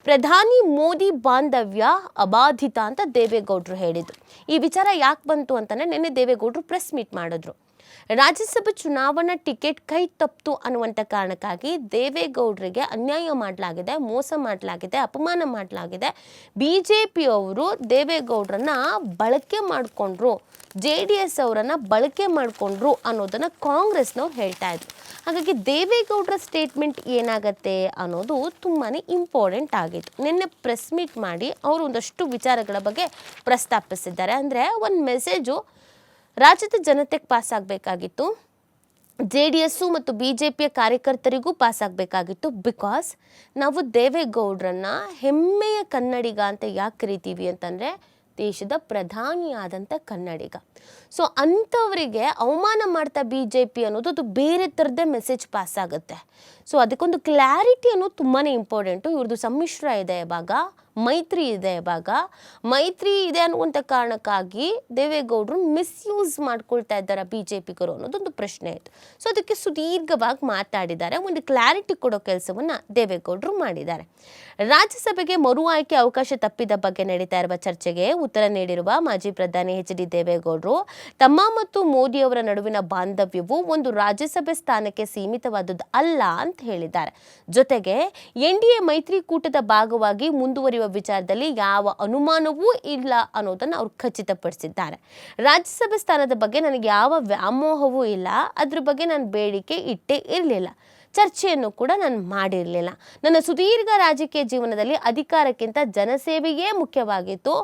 ಪ್ರಧಾನಿ ಮೋದಿ ಬಾಂಧವ್ಯ ಅಬಾಧಿತ ಅಂತ ದೇವೇಗೌಡರು ಹೇಳಿದರು. ಈ ವಿಚಾರ ಯಾಕೆ ಬಂತು ಅಂತಂದರೆ ನಿನ್ನೆ ದೇವೇಗೌಡರು ಪ್ರೆಸ್ ಮೀಟ್ ಮಾಡಿದ್ರು. ರಾಜ್ಯಸಭಾ ಚುನಾವಣಾ ಟಿಕೆಟ್ ಕೈ ತಪ್ಪಿತು ಅನ್ನುವಂಥ ಕಾರಣಕ್ಕಾಗಿ ದೇವೇಗೌಡರಿಗೆ ಅನ್ಯಾಯ ಮಾಡಲಾಗಿದೆ, ಮೋಸ ಮಾಡಲಾಗಿದೆ, ಅಪಮಾನ ಮಾಡಲಾಗಿದೆ. BJPಯವರು ದೇವೇಗೌಡರನ್ನ ಬಳಕೆ ಮಾಡಿಕೊಂಡ್ರು, JDS ಅವರನ್ನು ಬಳಕೆ ಮಾಡಿಕೊಂಡ್ರು ಅನ್ನೋದನ್ನು ಕಾಂಗ್ರೆಸ್ನವ್ರು ಹೇಳ್ತಾ ಇದ್ರು. ಹಾಗಾಗಿ ದೇವೇಗೌಡರ ಸ್ಟೇಟ್ಮೆಂಟ್ ಏನಾಗತ್ತೆ ಅನ್ನೋದು ತುಂಬಾ ಇಂಪಾರ್ಟೆಂಟ್ ಆಗಿತ್ತು. ನಿನ್ನೆ ಪ್ರೆಸ್ ಮೀಟ್ ಮಾಡಿ ಅವರು ಒಂದಷ್ಟು ವಿಚಾರಗಳ ಬಗ್ಗೆ ಪ್ರಸ್ತಾಪಿಸಿದ್ದಾರೆ. ಅಂದರೆ ಒಂದು ಮೆಸೇಜು ರಾಜ್ಯದ ಜನತೆಗೆ ಪಾಸ್ ಆಗಬೇಕಾಗಿತ್ತು, JDS ಮತ್ತು BJPಯ ಕಾರ್ಯಕರ್ತರಿಗೂ ಪಾಸ್ ಆಗಬೇಕಾಗಿತ್ತು. ಬಿಕಾಸ್ ನಾವು ದೇವೇಗೌಡರನ್ನ ಹೆಮ್ಮೆಯ ಕನ್ನಡಿಗ ಅಂತ ಯಾಕೆ ಕರಿತೀವಿ ಅಂತಂದರೆ ದೇಶದ ಪ್ರಧಾನಿಯಾದಂಥ ಕನ್ನಡಿಗ. ಸೊ ಅಂಥವರಿಗೆ ಅವಮಾನ ಮಾಡ್ತಾ BJP ಅನ್ನೋದು ಅದು ಬೇರೆ ಥರದ್ದೇ ಮೆಸೇಜ್ ಪಾಸ್ ಆಗುತ್ತೆ. ಸೊ ಅದಕ್ಕೊಂದು ಕ್ಲಾರಿಟಿ ಅನ್ನೋದು ತುಂಬಾ ಇಂಪಾರ್ಟೆಂಟು. ಇವ್ರದ್ದು ಸಮ್ಮಿಶ್ರ ಇದೆ, ಇವಾಗ ಮೈತ್ರಿ ಇದೆ, ಇವಾಗ ಮೈತ್ರಿ ಇದೆ ಅನ್ನುವಂಥ ಕಾರಣಕ್ಕಾಗಿ ದೇವೇಗೌಡರು ಮಿಸ್ಯೂಸ್ ಮಾಡ್ಕೊಳ್ತಾ ಇದ್ದಾರೆ BJPಗರು ಅನ್ನೋದೊಂದು ಪ್ರಶ್ನೆ ಇತ್ತು. ಸೊ ಅದಕ್ಕೆ ಸುದೀರ್ಘವಾಗಿ ಮಾತಾಡಿದ್ದಾರೆ, ಒಂದು ಕ್ಲಾರಿಟಿ ಕೊಡೋ ಕೆಲಸವನ್ನು ದೇವೇಗೌಡರು ಮಾಡಿದ್ದಾರೆ. ರಾಜ್ಯಸಭೆಗೆ ಮರು ಆಯ್ಕೆ ಅವಕಾಶ ತಪ್ಪಿದ ಬಗ್ಗೆ ನಡೀತಾ ಇರುವ ಚರ್ಚೆಗೆ ಉತ್ತರ ನೀಡಿರುವ ಮಾಜಿ ಪ್ರಧಾನಿ HD ದೇವೇಗೌಡರು ತಮ್ಮ ಮತ್ತು ಮೋದಿ ಅವರ ನಡುವಿನ ಬಾಂಧವ್ಯವು ಒಂದು ರಾಜ್ಯಸಭೆ ಸ್ಥಾನಕ್ಕೆ ಸೀಮಿತವಾದದ್ದು ಅಲ್ಲ ಅಂತ ಹೇಳಿದ್ದಾರೆ. ಜೊತೆಗೆ NDA ಮೈತ್ರಿಕೂಟದ ಭಾಗವಾಗಿ ಮುಂದುವರಿಯುವ ವಿಚಾರದಲ್ಲಿ ಯಾವ ಅನುಮಾನವೂ ಇಲ್ಲ ಅನ್ನೋದನ್ನು ಅವರು ಖಚಿತಪಡಿಸಿದ್ದಾರೆ. ರಾಜ್ಯಸಭೆ ಸ್ಥಾನದ ಬಗ್ಗೆ ನನಗೆ ಯಾವ ವ್ಯಾಮೋಹವೂ ಇಲ್ಲ, ಅದ್ರ ಬಗ್ಗೆ ನಾನು ಬೇಡಿಕೆ ಇಟ್ಟೇ ಇರಲಿಲ್ಲ, ಚರ್ಚೆಯನ್ನು ಕೂಡ ನಾನು ಮಾಡಿರಲಿಲ್ಲ. ನನ್ನ ಸುದೀರ್ಘ ರಾಜಕೀಯ ಜೀವನದಲ್ಲಿ ಅಧಿಕಾರಕ್ಕಿಂತ ಜನಸೇವೆಯೇ ಮುಖ್ಯವಾಗಿತ್ತು.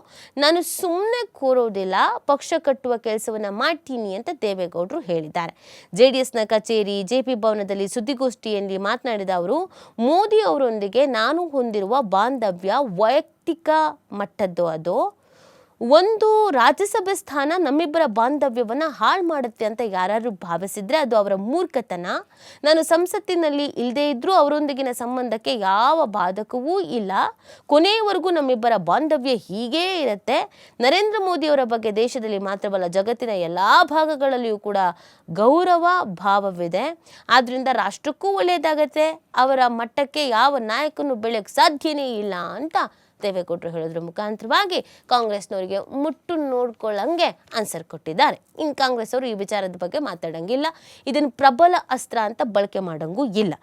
ನಾನು ಸುಮ್ಮನೆ ಕೂರೋದಿಲ್ಲ, ಪಕ್ಷ ಕಟ್ಟುವ ಕೆಲಸವನ್ನು ಮಾಡ್ತೀನಿ ಅಂತ ದೇವೇಗೌಡರು ಹೇಳಿದ್ದಾರೆ. JDSನ ಕಚೇರಿ JP ಭವನದಲ್ಲಿ ಸುದ್ದಿಗೋಷ್ಠಿಯಲ್ಲಿ ಮಾತನಾಡಿದ ಅವರು, ಮೋದಿ ಅವರೊಂದಿಗೆ ನಾನು ಹೊಂದಿರುವ ಬಾಂಧವ್ಯ ವೈಯಕ್ತಿಕ ಮಟ್ಟದ್ದು. ಅದು ಒಂದು ರಾಜ್ಯಸಭೆ ಸ್ಥಾನ ನಮ್ಮಿಬ್ಬರ ಬಾಂಧವ್ಯವನ್ನು ಹಾಳು ಮಾಡುತ್ತೆ ಅಂತ ಯಾರು ಭಾವಿಸಿದ್ರೆ ಅದು ಅವರ ಮೂರ್ಖತನ. ನಾನು ಸಂಸತ್ತಿನಲ್ಲಿ ಇಲ್ಲದೇ ಇದ್ರೂ ಅವರೊಂದಿಗಿನ ಸಂಬಂಧಕ್ಕೆ ಯಾವ ಬಾಧಕವೂ ಇಲ್ಲ. ಕೊನೆಯವರೆಗೂ ನಮ್ಮಿಬ್ಬರ ಬಾಂಧವ್ಯ ಹೀಗೇ ಇರುತ್ತೆ. ನರೇಂದ್ರ ಮೋದಿಯವರ ಬಗ್ಗೆ ದೇಶದಲ್ಲಿ ಮಾತ್ರವಲ್ಲ ಜಗತ್ತಿನ ಎಲ್ಲ ಭಾಗಗಳಲ್ಲಿಯೂ ಕೂಡ ಗೌರವ ಭಾವವಿದೆ. ಆದ್ದರಿಂದ ರಾಷ್ಟ್ರಕ್ಕೂ ಒಳ್ಳೆಯದಾಗತ್ತೆ. ಅವರ ಮಟ್ಟಕ್ಕೆ ಯಾವ ನಾಯಕನು ಬೆಳೆಯೋಕ್ಕೆ ಸಾಧ್ಯನೇ ಇಲ್ಲ ಅಂತ ದೇವೇಗೌಡರು ಹೇಳೋದ್ರ ಮುಖಾಂತರವಾಗಿ ಕಾಂಗ್ರೆಸ್ನವರಿಗೆ ಮುಟ್ಟು ನೋಡ್ಕೊಳ್ಳಂಗೆ ಆನ್ಸರ್ ಕೊಟ್ಟಿದ್ದಾರೆ. ಇನ್ನು ಕಾಂಗ್ರೆಸ್ ಅವರು ಈ ವಿಚಾರದ ಬಗ್ಗೆ ಮಾತಾಡಂಗಿಲ್ಲ, ಇದನ್ನು ಪ್ರಬಲ ಅಸ್ತ್ರ ಅಂತ ಬಳಕೆ ಮಾಡಂಗೂ ಇಲ್ಲ.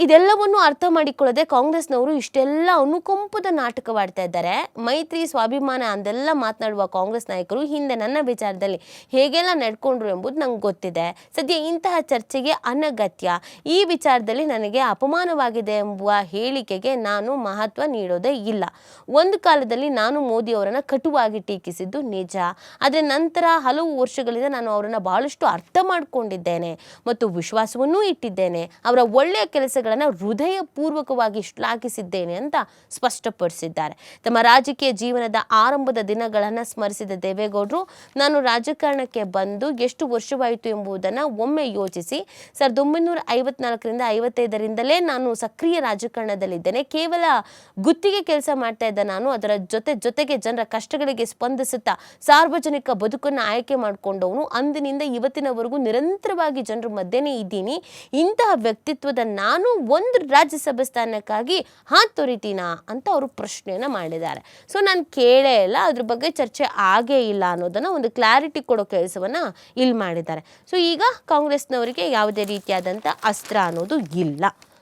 ಇದೆಲ್ಲವನ್ನು ಅರ್ಥ ಮಾಡಿಕೊಳ್ಳದೆ ಕಾಂಗ್ರೆಸ್ನವರು ಇಷ್ಟೆಲ್ಲ ಅನುಕಂಪದ ನಾಟಕವಾಡ್ತಾ ಇದ್ದಾರೆ. ಮೈತ್ರಿ ಸ್ವಾಭಿಮಾನ ಅಂದೆಲ್ಲ ಮಾತನಾಡುವ ಕಾಂಗ್ರೆಸ್ ನಾಯಕರು ಹಿಂದೆ ನನ್ನ ವಿಚಾರದಲ್ಲಿ ಹೇಗೆಲ್ಲ ನಡ್ಕೊಂಡ್ರು ಎಂಬುದು ನಂಗೆ ಗೊತ್ತಿದೆ. ಸದ್ಯ ಇಂತಹ ಚರ್ಚೆಗೆ ಅನಗತ್ಯ. ಈ ವಿಚಾರದಲ್ಲಿ ನನಗೆ ಅಪಮಾನವಾಗಿದೆ ಎಂಬುವ ಹೇಳಿಕೆಗೆ ನಾನು ಮಹತ್ವ ನೀಡೋದೇ ಇಲ್ಲ. ಒಂದು ಕಾಲದಲ್ಲಿ ನಾನು ಮೋದಿ ಅವರನ್ನು ಕಟುವಾಗಿ ಟೀಕಿಸಿದ್ದು ನಿಜ. ಆದರೆ ನಂತರ ಹಲವು ವರ್ಷಗಳಿಂದ ನಾನು ಅವರನ್ನು ಬಹಳಷ್ಟು ಅರ್ಥ ಮಾಡಿಕೊಂಡಿದ್ದೇನೆ ಮತ್ತು ವಿಶ್ವಾಸವನ್ನೂ ಇಟ್ಟಿದ್ದೇನೆ. ಅವರ ಒಳ್ಳೆಯ ಕೆಲಸಗಳನ್ನು ಹೃದಯಪೂರ್ವಕವಾಗಿ ಶ್ಲಾಘಿಸಿದ್ದೇನೆ ಅಂತ ಸ್ಪಷ್ಟಪಡಿಸಿದ್ದಾರೆ. ತಮ್ಮ ರಾಜಕೀಯ ಜೀವನದ ಆರಂಭದ ದಿನಗಳನ್ನು ಸ್ಮರಿಸಿದ ದೇವೇಗೌಡರು, ನಾನು ರಾಜಕಾರಣಕ್ಕೆ ಬಂದು ಎಷ್ಟು ವರ್ಷವಾಯಿತು ಎಂಬುದನ್ನು ಒಮ್ಮೆ ಯೋಚಿಸಿ. 1954ರಿಂದ 55ರಿಂದಲೇ ನಾನು ಸಕ್ರಿಯ ರಾಜಕಾರಣದಲ್ಲಿದ್ದೇನೆ. ಕೇವಲ ಗುತ್ತಿಗೆ ಕೆಲಸ ಮಾಡ್ತಾ ಇದ್ದ ನಾನು ಅದರ ಜೊತೆಗೆ ಜನರ ಕಷ್ಟಗಳಿಗೆ ಸ್ಪಂದಿಸುತ್ತಾ ಸಾರ್ವಜನಿಕ ಬದುಕನ್ನು ಆಯ್ಕೆ ಮಾಡಿಕೊಂಡವನು. ಅಂದಿನಿಂದ ಇವತ್ತಿನವರೆಗೂ ನಿರಂತರವಾಗಿ ಜನರ ಮಧ್ಯೆನೇ ಇದ್ದೀನಿ. ಇಂತಹ ವ್ಯಕ್ತಿತ್ವದ ನಾನು ಒಂದು ರಾಜ್ಯಸಭೆ ಸ್ಥಾನಕ್ಕಾಗಿ ಹಾತೊರಿತೀನಾ ಅಂತ ಅವರು ಪ್ರಶ್ನೆಯನ್ನು ಮಾಡಿದ್ದಾರೆ. ಸೊ ನಾನು ಕೇಳೇ ಇಲ್ಲ, ಅದ್ರ ಬಗ್ಗೆ ಚರ್ಚೆ ಆಗೇ ಇಲ್ಲ ಅನ್ನೋದನ್ನು ಒಂದು ಕ್ಲಾರಿಟಿ ಕೊಡೋ ಕೆಲಸವನ್ನು ಇಲ್ಲಿ ಮಾಡಿದ್ದಾರೆ. ಸೊ ಈಗ ಕಾಂಗ್ರೆಸ್ನವರಿಗೆ ಯಾವುದೇ ರೀತಿಯಾದಂಥ ಅಸ್ತ್ರ ಅನ್ನೋದು ಇಲ್ಲ.